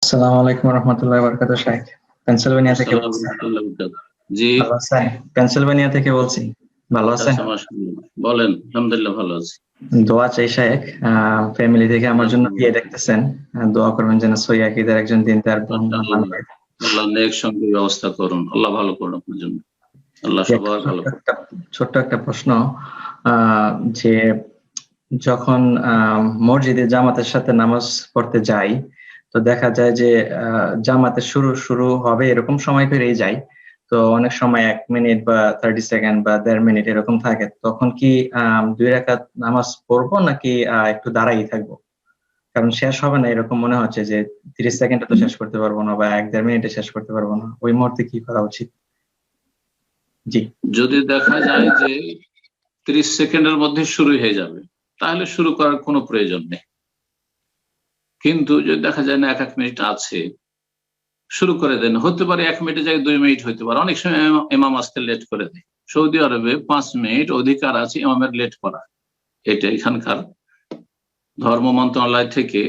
আসসালামু আলাইকুম রহমতুল্লাহ বরকাত। শাইখ পেনসিলভানিয়া থেকে আসসালামু বলছি। আলাইকুম। জি, ভালো আছেন? পেনসিলভানিয়া থেকে বলছি। ভালো আছেন? আচ্ছা, মাশাআল্লাহ। বলেন। আলহামদুলিল্লাহ, ভালো আছি। দোয়া চাই শাইখ। ফ্যামিলি থেকে আমার জন্য বিয়ে মাশাআল্লাহ, দেখতেছেন। দোয়া করবেন যেন সহি আকীদার একজন দিনদার বোন মাশাআল্লাহ। হয়। আল্লাহ নেক সঙ্গে ব্যবস্থা করুন, আল্লাহ ভালো করুন আপনার জন্য, আল্লাহ যে সবার ভালো করুন। ছোট্ট একটা প্রশ্ন, যে যখন মসজিদে জামাতের সাথে নামাজ পড়তে যাই, তো দেখা যায় যে জামাতের শুরু হবে এরকম সময় পেরিয়ে যায়। তো অনেক সময় 1 মিনিট বা 30 সেকেন্ড বা 1.5 মিনিট এরকম থাকে। তখন কি 2 রাকাত নামাজ পড়বো নাকি একটু দাঁড়াই থাকবো? কারণ শেষ হবে না এরকম মনে হচ্ছে যে 30 সেকেন্ডে তো শেষ করতে পারবো না বা 1.5 মিনিটে শেষ করতে পারবো না। ওই মুহূর্তে কি করা উচিত? জি। যদি দেখা যায় যে 30 সেকেন্ডের মধ্যে শুরু হয়ে যাবে, তাহলে শুরু করার কোনো প্রয়োজন নেই। কিন্তু যদি দেখা যায় না 1 মিনিট আছে, শুরু করে দেন। হতে পারে 1 মিনিটের জায়গায় 2 মিনিট হতে পারে। অনেক সময় ইমাম আসতে লেট করে দেয়। সৌদি আরবে 5 মিনিট অধিকার আছে ইমামের লেট করা। এটা এখানকার ধর্ম মন্ত্রণালয় থেকে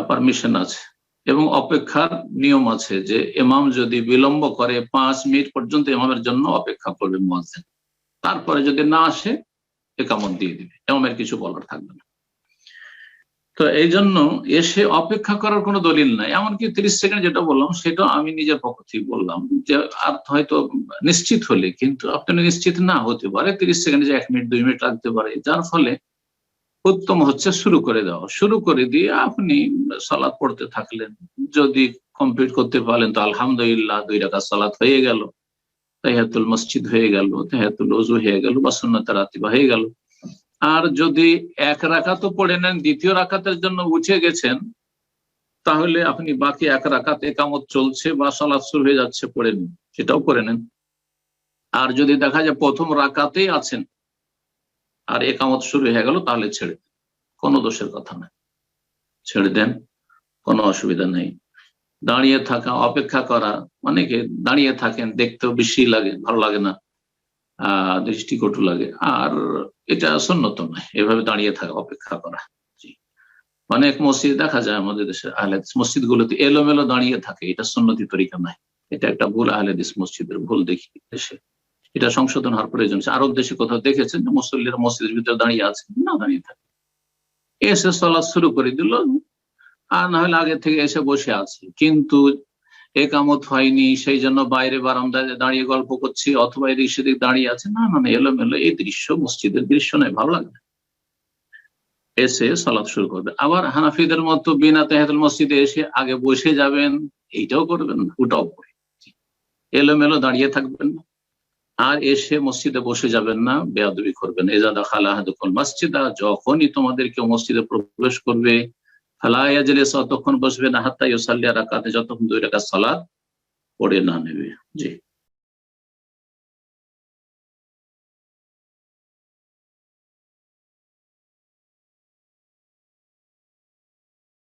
পারমিশন আছে এবং অপেক্ষার নিয়ম আছে যে ইমাম যদি বিলম্ব করে 5 মিনিট পর্যন্ত ইমামের জন্য অপেক্ষা করবে মুয়াজ্জিন। তারপরে যদি না আসে ইকামত দিয়ে দিবে, ইমামের কিছু বলার থাকবে না। তো এই জন্য এসে অপেক্ষা করার কোনো দলিল নাই। এমনকি 30 সেকেন্ড যেটা বললাম সেটা আমি নিজের পক্ষ থেকে বললাম যে আর হয়তো নিশ্চিত হলে, কিন্তু আপনি নিশ্চিত না হতে পারে 30 সেকেন্ডে যে 1 মিনিট 2 মিনিট লাগতে পারে, যার ফলে উত্তম হচ্ছে শুরু করে দেওয়া। শুরু করে দিয়ে আপনি সালাত পড়তে থাকলেন। যদি কমপ্লিট করতে পারলেন তো আলহামদুলিল্লাহ, 2 রাকাত সালাত হয়ে গেল, তাহিয়াতুল মসজিদ হয়ে গেল, তাহিয়াতুল ওযু হয়ে গেল বা সুন্নাতে রাতিবা হয়ে গেল। আর যদি 1 রাকাতও পড়ে নেন, দ্বিতীয় রাকাতের জন্য উঠে গেছেন, তাহলে আপনি বাকি 1 রাকাত ইকামত চলছে বা সালাত শুরু হয়ে যাচ্ছে পড়ে নিন, সেটাও করে নেন। আর যদি দেখা যায় প্রথম রাকাতেই আছেন আর ইকামত শুরু হয়ে গেল, তাহলে ছেড়ে দেন, কোনো দোষের কথা না, ছেড়ে দেন, কোনো অসুবিধা নেই। দাঁড়িয়ে থাকা, অপেক্ষা করা, অনেকে দাঁড়িয়ে থাকেন, দেখতেও বেশি লাগে, ভালো লাগে না, দৃষ্টিকটু লাগে। আর এটা সুন্নত নয় এভাবে দাঁড়িয়ে থাকা, অপেক্ষা করা। জি। অনেক মসজিদ দেখা যায় আমাদের দেশের আহলে হাদিস মসজিদ গুলোতে এলোমেলো দাঁড়িয়ে থাকে, এটা সুন্নতি তরিকা নয়। এটা একটা ভুল, আহলে হাদিস মসজিদের ভুল দেখি দেশে। এটা সংশোধন হওয়ার প্রয়োজন। আরব দেশে কোথাও দেখেছেন যে মুসল্লিরা মসজিদের ভিতরে দাঁড়িয়ে আছে? না, দাঁড়িয়ে থাকে, এসে সালাত শুরু করে দিল, আর না হলে আগে থেকে এসে বসে আছে, কিন্তু একামত হয়নি, সেই জন্য বাইরে বারান্দায় দাঁড়িয়ে গল্প করছি অথবা এদিক সেদিক দাঁড়িয়ে আছে। না না না, এলোমেলো এই দৃশ্য মসজিদের দৃশ্য নয়, ভালো লাগে না। এসে সালাত শুরু করবে। আবার হানাফিদের মতো বিনা তাহিয়াতুল মসজিদে এসে আগে বসে যাবেন, এইটাও করবেন না, ওটাও করে। এলোমেলো দাঁড়িয়ে থাকবেন না, আর এসে মসজিদে বসে যাবেন না, বেয়াদবি করবেন। এজা দাখালা আহাদুকুল মাসজিদা, যখনই তোমাদের কেউ মসজিদে প্রবেশ করবে, ফালা ইয়াজলিস, ততক্ষণ বসবে না, হাত্তা ইউসাল্লি রাকাতে, যতক্ষণ 2 রাকাত সালাত পড়ে না নেবে। জি।